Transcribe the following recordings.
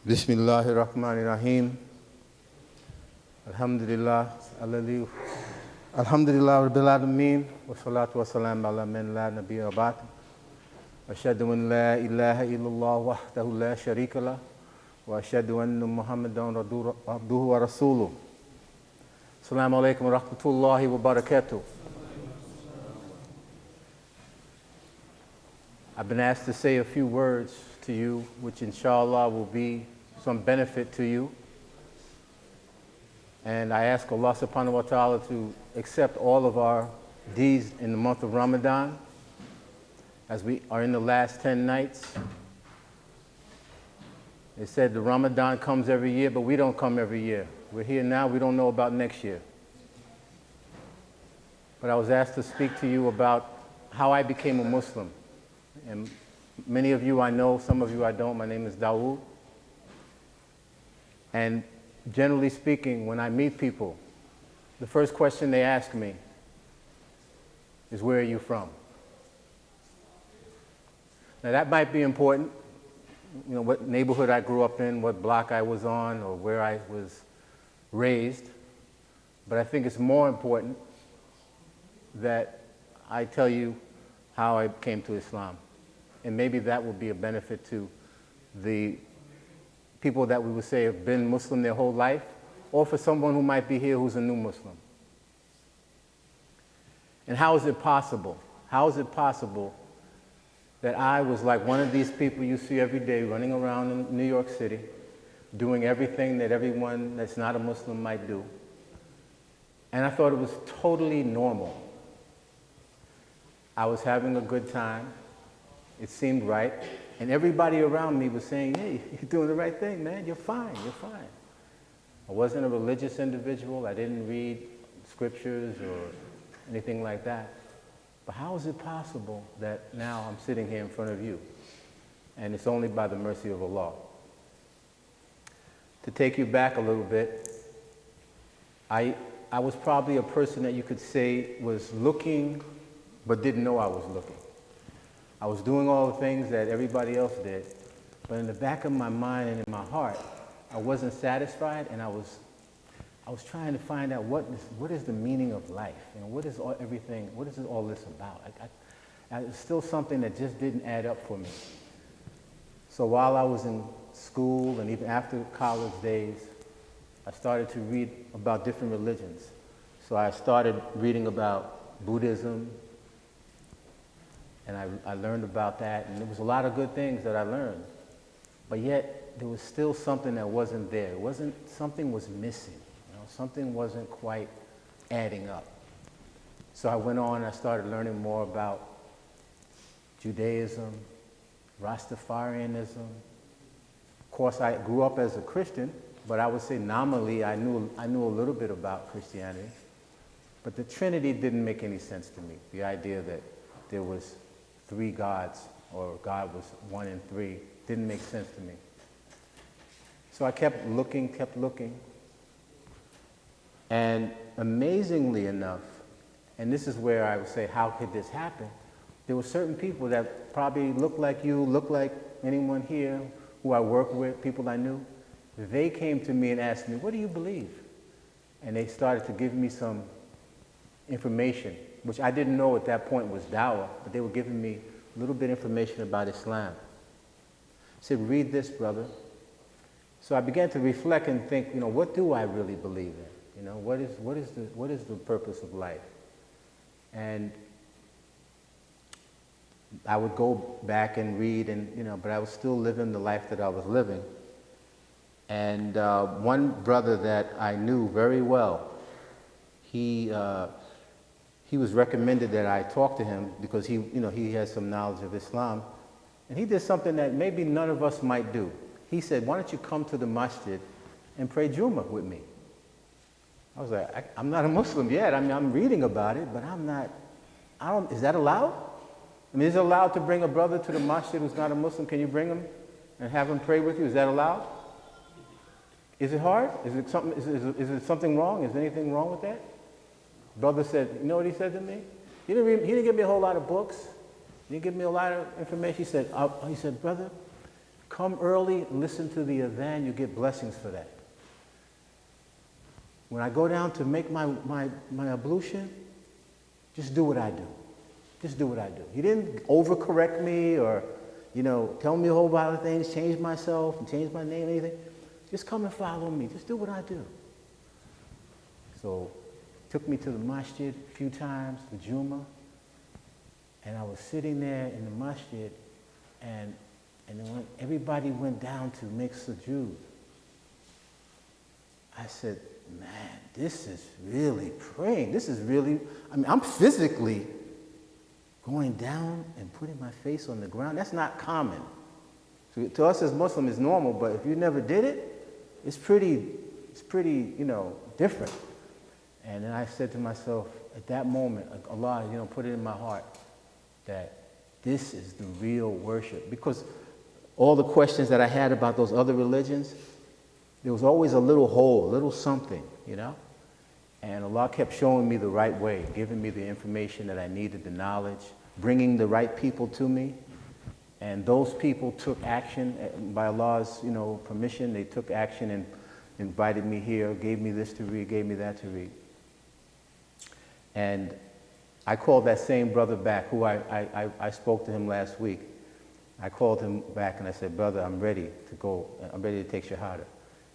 Bismillahirrahmanirrahim. Alhamdulillah Rabbil Alameen. Wa salatu wa salam ala man la nabiyya ba'd. Ashhadu an la ilaha illallah wahdahu la sharika lah. Wa ashhadu anna Muhammadan abduhu wa rasuluh. Assalamu alaikum wa rahmatullahi wa barakatuh. I've been asked to say a few words to you, which inshallah will be some benefit to you. And I ask Allah subhanahu wa ta'ala to accept all of our deeds in the month of Ramadan, as we are in the last 10 nights. They said the Ramadan comes every year, but we don't come every year. We're here now, we don't know about next year. But I was asked to speak to you about how I became a Muslim. And many of you I know, some of you I don't. My name is Br.Dawud. And generally speaking, when I meet people, the first question they ask me is, where are you from? Now that might be important, you know, what neighborhood I grew up in, what block I was on, or where I was raised. But I think it's more important that I tell you how I came to Islam. And maybe that will be a benefit to the people that we would say have been Muslim their whole life, or for someone who might be here who's a new Muslim. And how is it possible? How is it possible that I was like one of these people you see every day running around in New York City, doing everything that everyone that's not a Muslim might do? And I thought it was totally normal. I was having a good time. It seemed right. And everybody around me was saying, hey, you're doing the right thing, man. You're fine, you're fine. I wasn't a religious individual. I didn't read scriptures or anything like that. But how is it possible that now I'm sitting here in front of you? And it's only by the mercy of Allah. To take you back a little bit, I was probably a person that you could say was looking, but didn't know I was looking. I was doing all the things that everybody else did, but in the back of my mind and in my heart, I wasn't satisfied, and I was trying to find out what is the meaning of life? You know, what is all this about? It's still something that just didn't add up for me. So while I was in school and even after college days, I started to read about different religions. So I started reading about Buddhism, and I learned about that, and there was a lot of good things that I learned. But yet, there was still something that wasn't there. Something was missing. You know, something wasn't quite adding up. So I went on and I started learning more about Judaism, Rastafarianism. Of course, I grew up as a Christian, but I would say nominally I knew a little bit about Christianity. But the Trinity didn't make any sense to me. The idea that there was 3 gods, or God was 1 in 3, didn't make sense to me. So I kept looking, and amazingly enough, and this is where I would say, how could this happen? There were certain people that probably looked like you, looked like anyone here who I worked with, people I knew. They came to me and asked me, what do you believe? And they started to give me some information, which I didn't know at that point was dawah, but they were giving me a little bit of information about Islam. I said, read this, brother. So I began to reflect and think, you know, what do I really believe in? You know, what is the purpose of life? And I would go back and read, and you know, but I was still living the life that I was living. And one brother that I knew very well, he was recommended that I talk to him because he has some knowledge of Islam. And he did something that maybe none of us might do. He said, why don't you come to the masjid and pray Jummah with me? I was like, I'm not a Muslim yet. I mean, I'm reading about it, but is that allowed? I mean, is it allowed to bring a brother to the masjid who's not a Muslim? Can you bring him and have him pray with you? Is that allowed? Is it hard? Is it something wrong? Is there anything wrong with that? Brother said, you know what he said to me? He didn't give me a whole lot of books. He didn't give me a lot of information. He said, brother, Come early and listen to the adhan, you get blessings for that. When I go down to make my ablution, just do what I do. Just do what I do. He didn't overcorrect me or, tell me a whole lot of things, change myself and change my name, anything. Just come and follow me. Just do what I do. So, took me to the masjid a few times, the Jummah, and I was sitting there in the masjid, and then when everybody went down to make sujood, I said, man, this is really praying. This is really, I'm physically going down and putting my face on the ground. That's not common. So to us as Muslims, it's normal, but if you never did it, it's pretty, different. And then I said to myself, at that moment, Allah, put it in my heart that this is the real worship. Because all the questions that I had about those other religions, there was always a little hole, a little something, And Allah kept showing me the right way, giving me the information that I needed, the knowledge, bringing the right people to me. And those people took action by Allah's, permission. They took action and invited me here, gave me this to read, gave me that to read. And I called that same brother back, who I spoke to him last week. I called him back and I said, brother, I'm ready to go. I'm ready to take Shahada.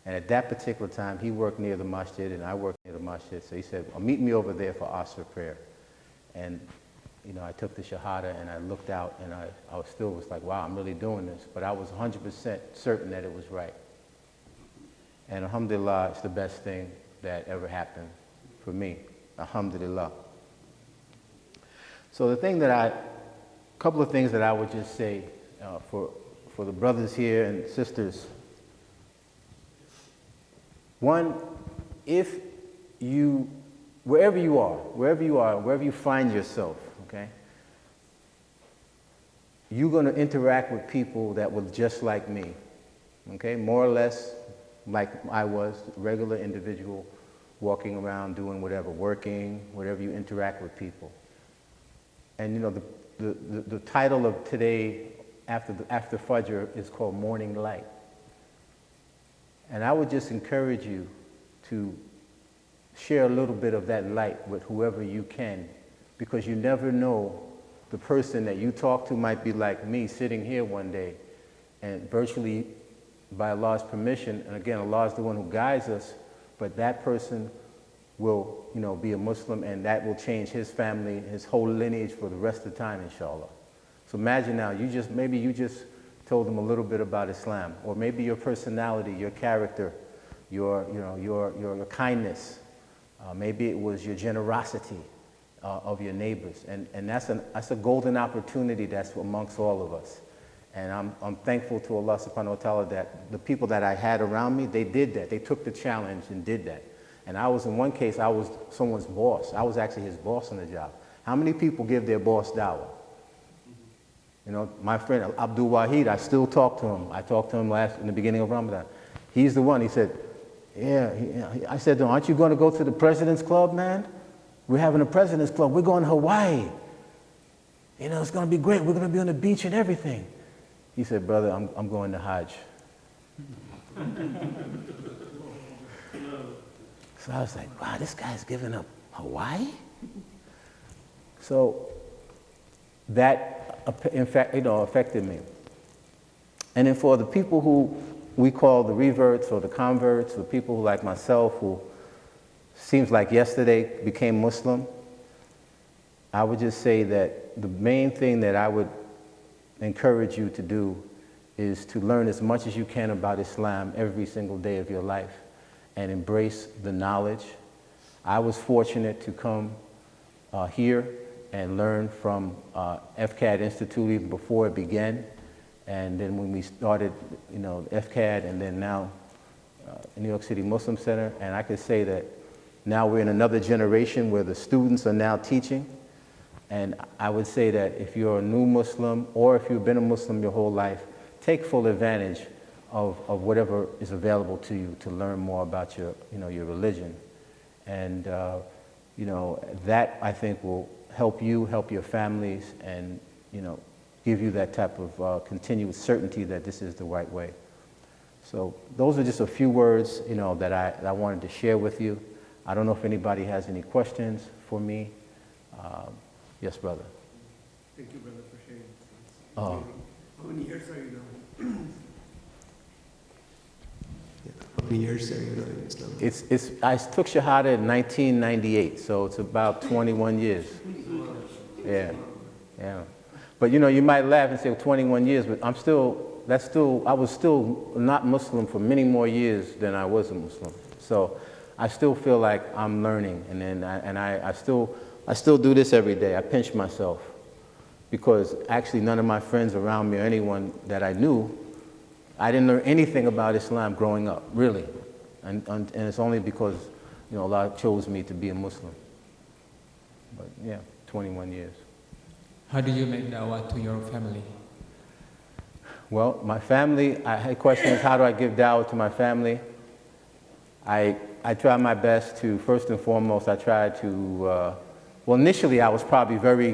And at that particular time, he worked near the masjid and I worked near the masjid. So he said, well, meet me over there for Asr prayer. And, I took the Shahada and I looked out and I was like, wow, I'm really doing this. But I was 100% certain that it was right. And alhamdulillah, it's the best thing that ever happened for me. Alhamdulillah. So couple of things that I would just say for the brothers here and sisters. One, wherever you find yourself, okay, you're going to interact with people that were just like me, okay, more or less like I was, a regular individual walking around doing whatever, working, whatever you interact with people. And the title of today after Fajr is called Morning Light. And I would just encourage you to share a little bit of that light with whoever you can, because you never know, the person that you talk to might be like me sitting here one day, and virtually by Allah's permission, and again, Allah is the one who guides us, but that person will, be a Muslim, and that will change his family, his whole lineage for the rest of the time, inshallah. So imagine now, maybe you just told them a little bit about Islam, or maybe your personality, your character, your kindness, maybe it was your generosity of your neighbors, and that's a golden opportunity that's amongst all of us. And I'm thankful to Allah subhanahu wa ta'ala that the people that I had around me, they did that. They took the challenge and did that. And in one case, I was someone's boss. I was actually his boss on the job. How many people give their boss dawah? My friend Abdul Wahid, I still talk to him. I talked to him in the beginning of Ramadan. He's the one. He said, I said to him, aren't you going to go to the President's Club, man? We're having a President's Club. We're going to Hawaii. It's going to be great. We're going to be on the beach and everything. He said, brother, I'm going to Hajj. So I was like, wow, this guy's giving up Hawaii? So that, in fact, affected me. And then for the people who we call the reverts or the converts, the people who, like myself, who seems like yesterday became Muslim, I would just say that the main thing that I would encourage you to do is to learn as much as you can about Islam every single day of your life and embrace the knowledge. I was fortunate to come here and learn from FCAD Institute even before it began. And then when we started, FCAD, and then now New York City Muslim Center, and I could say that now we're in another generation where the students are now teaching. And I would say that if you're a new Muslim or if you've been a Muslim your whole life, take full advantage of whatever is available to you to learn more about your religion. And, that I think will help you, help your families, and, give you that type of continuous certainty that this is the right way. So those are just a few words, that I wanted to share with you. I don't know if anybody has any questions for me. Yes, brother. Thank you, brother, for sharing. Oh. How many years are you doing? How many years are you doing Islam? I took Shahada in 1998, so it's about 21 years. Yeah, yeah. But you might laugh and say, well, 21 years, but I was still not Muslim for many more years than I was a Muslim. So I still feel like I'm learning, and I still do this every day. I pinch myself because actually none of my friends around me or anyone that I knew, I didn't learn anything about Islam growing up, really. And it's only because, Allah chose me to be a Muslim. But yeah, 21 years. How do you make dawah to your family? Well, my family, the question is, how do I give dawah to my family? I try my best to, first and foremost, I try to, well, initially I was probably very,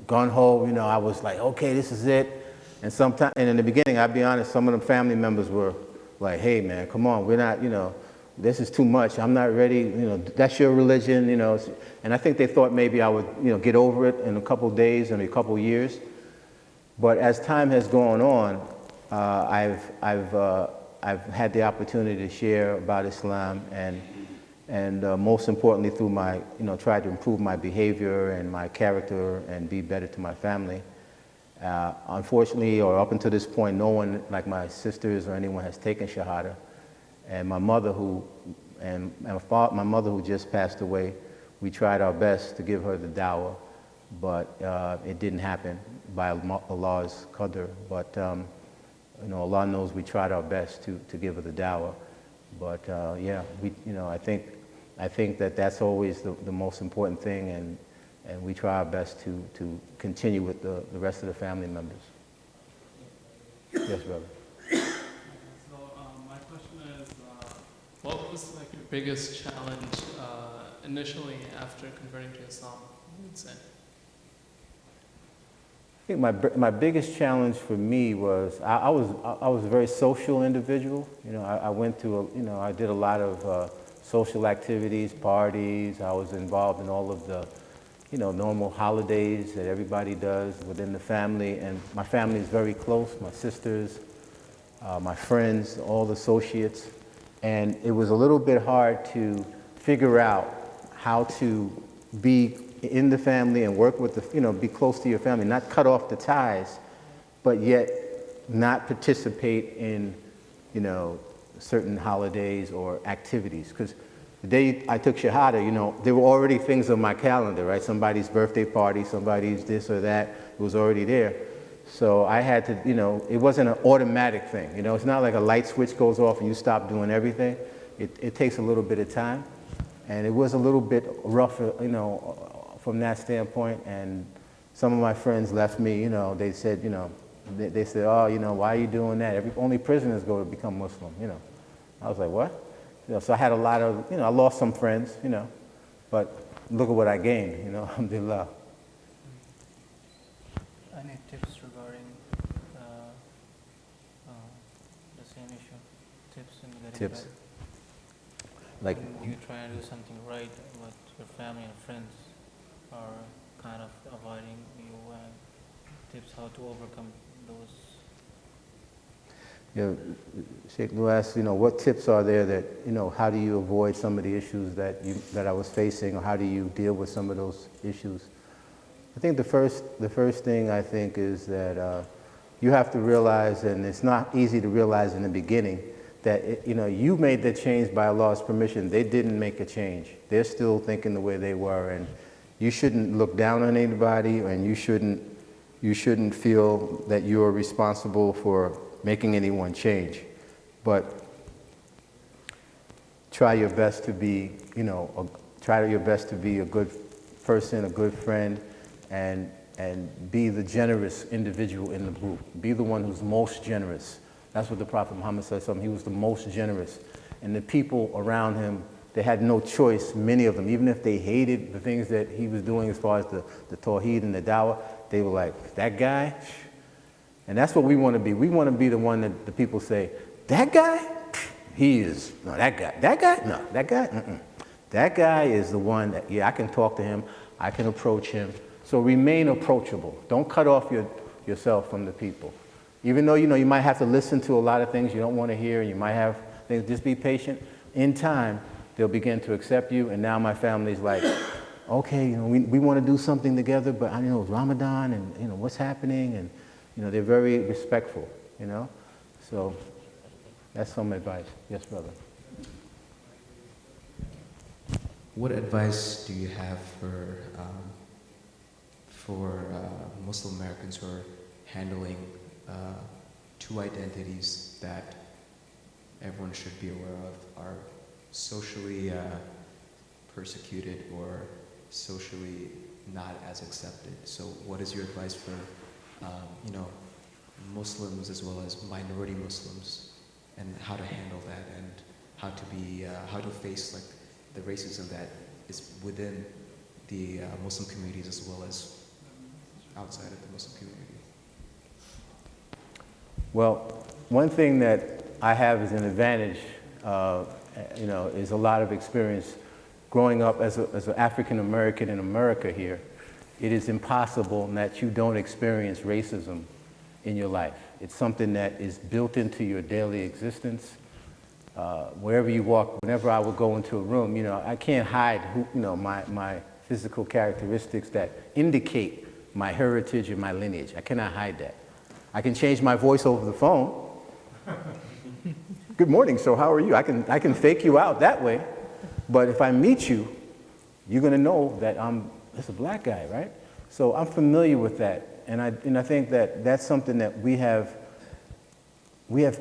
gung-ho, I was like, okay, this is it. And in the beginning, I'll be honest, some of the family members were like, hey man, come on, we're not, this is too much, I'm not ready, that's your religion, and I think they thought maybe I would, get over it in a couple of days and a couple of years. But as time has gone on, I've had the opportunity to share about Islam and most importantly through my, try to improve my behavior and my character and be better to my family. Unfortunately, or up until this point, no one, like my sisters or anyone, has taken Shahada. And my mother my mother who just passed away, we tried our best to give her the dawah, but it didn't happen by Allah's qadr. But Allah knows we tried our best to give her the dawah. But yeah, I think that's always the most important thing, and we try our best to continue with the rest of the family members. Yes, brother. So my question is, what was like your biggest challenge initially after converting to Islam, you would say? I think my biggest challenge for me was I was a very social individual. I went to I did a lot of social activities, parties. I was involved in all of the normal holidays that everybody does within the family, and my family is very close. My sisters, my friends, all the associates, and it was a little bit hard to figure out how to be in the family and work with the, be close to your family, not cut off the ties, but yet not participate in, certain holidays or activities. Because the day I took Shahada, there were already things on my calendar, right? Somebody's birthday party, somebody's this or that, it was already there. So I had to, it wasn't an automatic thing. It's not like a light switch goes off and you stop doing everything. It takes a little bit of time. And it was a little bit rough, from that standpoint, and some of my friends left me, they said, they said, oh, why are you doing that? Only prisoners go to become Muslim, I was like, what? So I had a lot of, I lost some friends, but look at what I gained, alhamdulillah. Any tips regarding the same issue? Tips in getting Tips? better? Like, when you try to do something right, but your family and friends are kind of avoiding you, and tips how to overcome those. Sheikh Lou asked, what tips are there that, how do you avoid some of the issues that I was facing, or how do you deal with some of those issues? I think the first thing I think is that you have to realize, and it's not easy to realize in the beginning, that you made the change by Allah's permission. They didn't make a change. They're still thinking the way they were, and you shouldn't look down on anybody, and you shouldn't feel that you are responsible for making anyone change. But try your best to be, try your best to be a good person, a good friend, and be the generous individual in the group. Be the one who's most generous. That's what the Prophet Muhammad said. He was the most generous. And the people around him, they had no choice, many of them, even if they hated the things that he was doing as far as the Tawheed and the Dawah, they were like, that guy? And that's what we want to be. We want to be the one that the people say, that guy? He is, no, that guy. That guy? No, that guy? Mm-mm. That guy is the one that, yeah, I can talk to him, I can approach him. So remain approachable. Don't cut off yourself from the people. Even though, you might have to listen to a lot of things you don't want to hear, you might have things, just be patient. In time, they'll begin to accept you, and now my family's like, okay, we want to do something together, but I know it's Ramadan, and what's happening, and they're very respectful, So that's some advice. Yes, brother. What advice do you have for Muslim Americans who are handling two identities that everyone should be aware of are socially persecuted or socially not as accepted? So what is your advice for Muslims as well as minority Muslims, and how to handle that, and how to face like the racism that is within the Muslim communities as well as outside of the Muslim community? Well, one thing that I have as an advantage, is a lot of experience growing up as an African American in America here. It is impossible that you don't experience racism in your life. It's something that is built into your daily existence. Wherever you walk, whenever I would go into a room, I can't hide my physical characteristics that indicate my heritage and my lineage. I cannot hide that. I can change my voice over the phone. Good morning, so how are you? I can fake you out that way. But if I meet you, you're going to know that it's a black guy, right? So I'm familiar with that. And I think that that's something that we have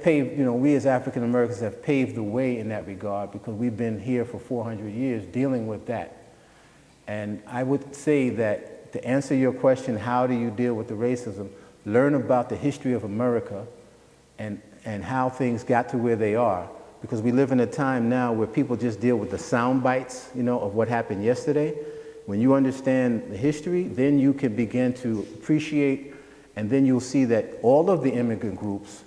paved, we as African Americans have paved the way in that regard, because we've been here for 400 years dealing with that. And I would say that to answer your question, how do you deal with the racism, learn about the history of America and how things got to where they are, because we live in a time now where people just deal with the sound bites, of what happened yesterday. When you understand the history, then you can begin to appreciate, and then you'll see that all of the immigrant groups,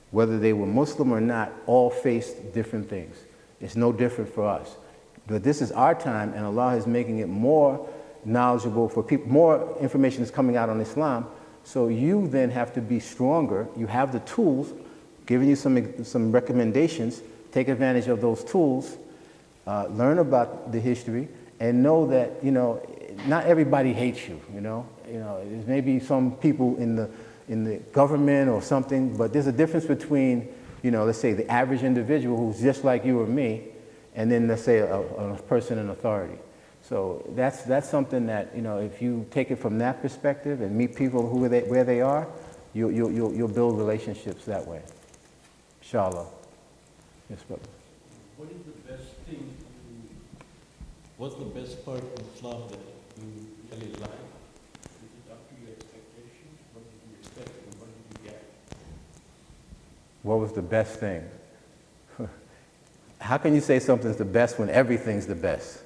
whether they were Muslim or not, all faced different things. It's no different for us. But this is our time, and Allah is making it more knowledgeable for people. More information is coming out on Islam, so you then have to be stronger. You have the tools, giving you some recommendations. Take advantage of those tools, learn about the history, and know that, not everybody hates you, There's maybe some people in the government or something, but there's a difference between, let's say the average individual who's just like you or me, and then let's say a person in authority. So that's something that, if you take it from that perspective and meet people where they are, you'll build relationships that way. Inshallah. Yes, brother. What is the best thing what's the best part of Islam that you really like? Is it up to your expectations? What did you expect and what did you get? What was the best thing? How can you say something's the best when everything's the best,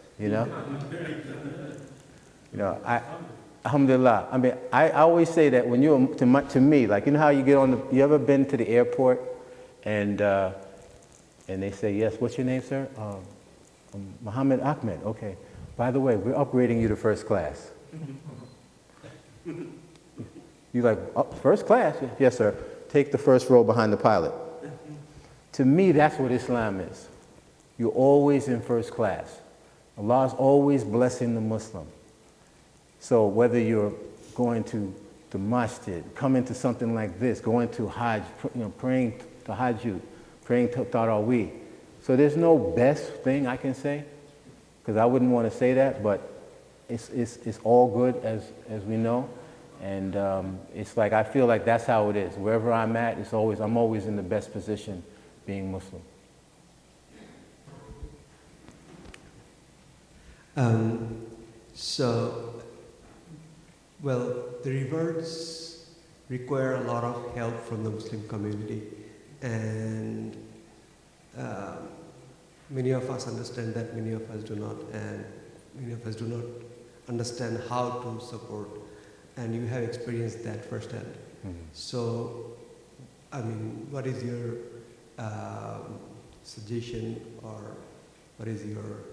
Alhamdulillah. I mean, I always say that when you're, to me, like, how you get on you ever been to the airport and they say, yes, what's your name, sir? Muhammad Ahmed. Okay. By the way, we're upgrading you to first class. You're like, oh, first class? Yes, sir. Take the first row behind the pilot. To me, that's what Islam is. You're always in first class. Allah is always blessing the Muslim. So whether you're going to masjid, coming to something like this, going to Hajj, praying to Hajj, praying to Tarawih. So there's no best thing I can say, because I wouldn't want to say that, but it's all good as we know. And it's like, I feel like that's how it is. Wherever I'm at, I'm always in the best position being Muslim. The reverts require a lot of help from the Muslim community, and many of us understand that, many of us do not, and many of us do not understand how to support and you have experienced that firsthand. So, I mean, what is your suggestion, or what is your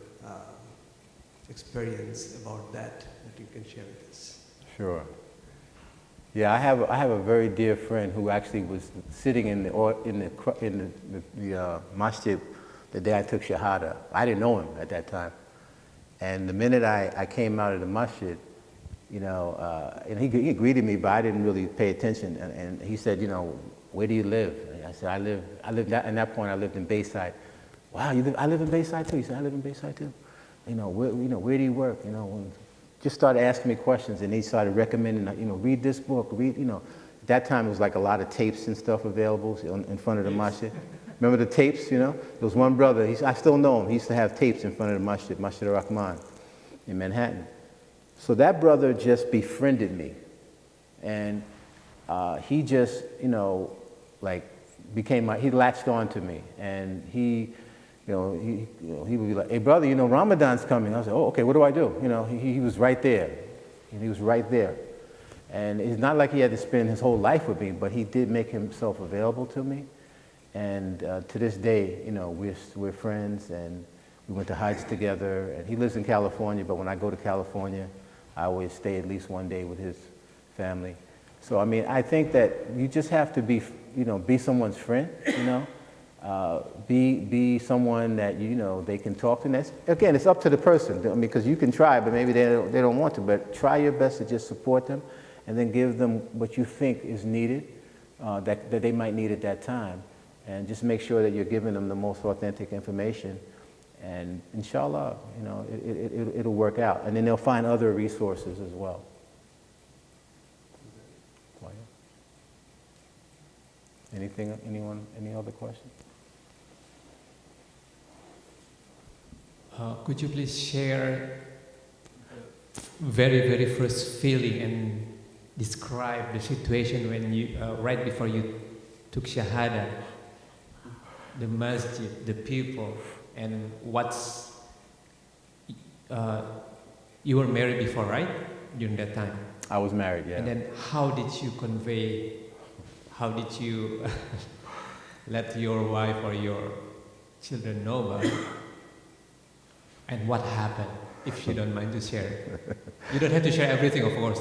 experience about that you can share with us? Sure. Yeah, I have a very dear friend who actually was sitting in the masjid the day I took Shahada. I didn't know him at that time. And the minute I came out of the masjid, you know, and he greeted me, but I didn't really pay attention. And he said, you know, where do you live? And I said, I live at that point I lived in Bayside. Wow, I live in Bayside too? He said, I live in Bayside too. You know, where do you work? You know, just started asking me questions, and he started recommending, you know, read this book, you know. At that time, it was like a lot of tapes and stuff available in front of the masjid. Remember the tapes, you know? There was one brother, I still know him, he used to have tapes in front of the masjid, Masjid al-Rahman in Manhattan. So that brother just befriended me. And he just, you know, like he latched on to me. And he would be like, hey brother, you know, Ramadan's coming. I was like, oh, okay, what do I do? You know, he was right there. He was right there. And it's not like he had to spend his whole life with me, but he did make himself available to me. And to this day, you know, we're friends, and we went to Hajj together. And he lives in California, but when I go to California, I always stay at least one day with his family. So, I mean, I think that you just have to be, you know, be someone's friend, you know. Be someone that, you know, they can talk to. And that's, again, it's up to the person. I mean, because you can try, but maybe they don't want to. But try your best to just support them, and then give them what you think is needed, that they might need at that time. And just make sure that you're giving them the most authentic information. And inshallah, you know, it'll work out. And then they'll find other resources as well. Any other questions? Could you please share very, very first feeling and describe the situation when you, right before you took Shahada, the masjid, the people, and what's, you were married before, right? During that time? I was married, yeah. And then how did you convey, how did you let your wife or your children know about it? And what happened, if you don't mind to share? You don't have to share everything, of course.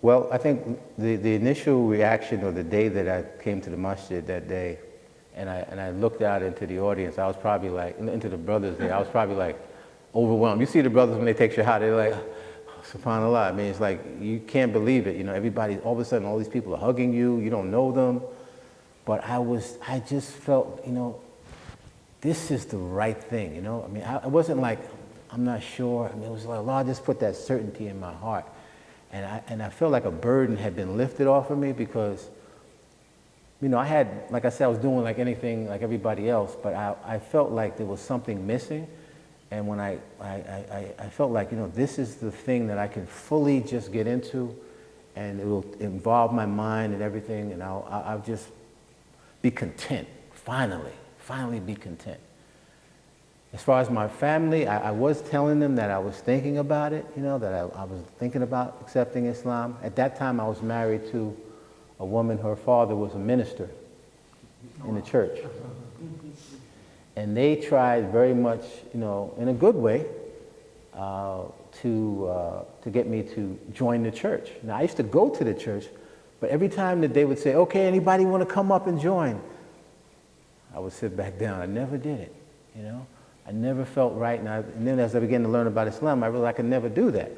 Well, I think the initial reaction, or the day that I came to the masjid that day, and I looked out into the audience, I was probably like, into the brothers there, I was probably like overwhelmed. You see the brothers when they take shahada, they're like, oh, subhanallah. I mean, it's like, you can't believe it. You know, everybody, all of a sudden, all these people are hugging you, you don't know them. But I just felt, you know, this is the right thing, you know? I mean, I wasn't like, I'm not sure. I mean, it was like, Allah just put that certainty in my heart. And I felt like a burden had been lifted off of me, because, you know, I had, like I said, I was doing like anything like everybody else, but I felt like there was something missing. And when I felt like, you know, this is the thing that I can fully just get into, and it will involve my mind and everything, and I'll just be content, finally be content. As far as my family, I was telling them that I was thinking about it, you know, that I was thinking about accepting Islam. At that time, I was married to a woman, her father was a minister in the church. And they tried very much, you know, in a good way, to get me to join the church. Now, I used to go to the church, but every time that they would say, okay, anybody want to come up and join? I would sit back down. I never did it, you know. I never felt right, and then as I began to learn about Islam, I realized I could never do that.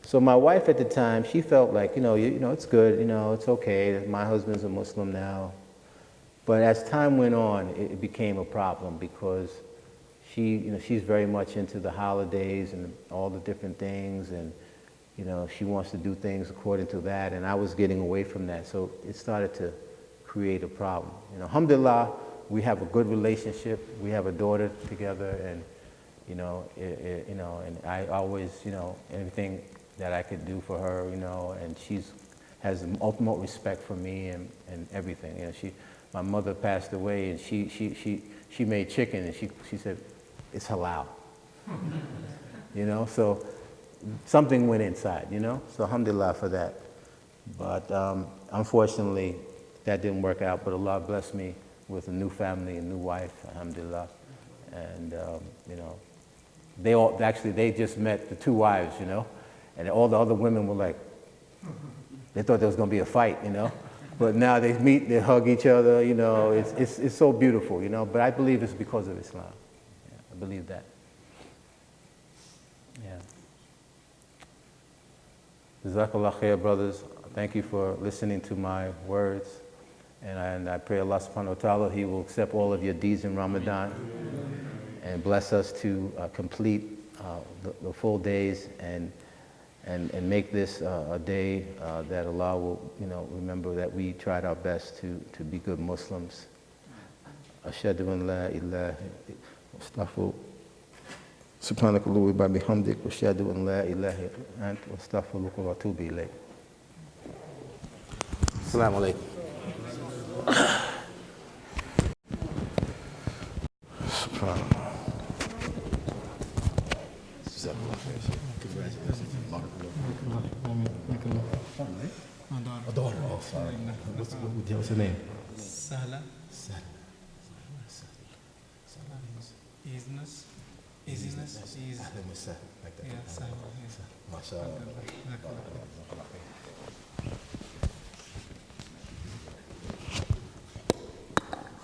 So my wife at the time, she felt like, you know, it's good, you know, it's okay. My husband's a Muslim now. But as time went on, it became a problem, because she's very much into the holidays and all the different things, and, you know, she wants to do things according to that, and I was getting away from that. So it started to create a problem. You know, alhamdulillah, we have a good relationship. We have a daughter together, and, you know, and I always, you know, everything that I could do for her, you know, and she's has the ultimate respect for me and everything. You know, my mother passed away, and she made chicken, and she said, it's halal. You know, so something went inside, you know? So alhamdulillah for that. But unfortunately, that didn't work out, but Allah blessed me with a new family, a new wife, alhamdulillah. And, you know, they just met the two wives, you know? And all the other women were like, they thought there was going to be a fight, you know? But now they meet, they hug each other, you know? It's so beautiful, you know? But I believe it's because of Islam. Yeah, I believe that. Yeah. Jazakallah khair, brothers. Thank you for listening to my words. And I pray Allah subhanahu wa ta'ala, He will accept all of your deeds in Ramadan and bless us to complete the full days and make this a day that Allah will, you know, remember that we tried our best to be good Muslims. Ashhadu an la ilaha astaghfiruka subhanaka wa bihamdik wa ashhadu an la ilaha illa anta astaghfiruka wa atubu ilayk. Assalamu alaikum. Subhanallah. A daughter. Oh, sorry. What's her name? Sahla. Easiness. Easiness. Ease. Like that. Yeah, Sahla. MashaAllah. Yeah.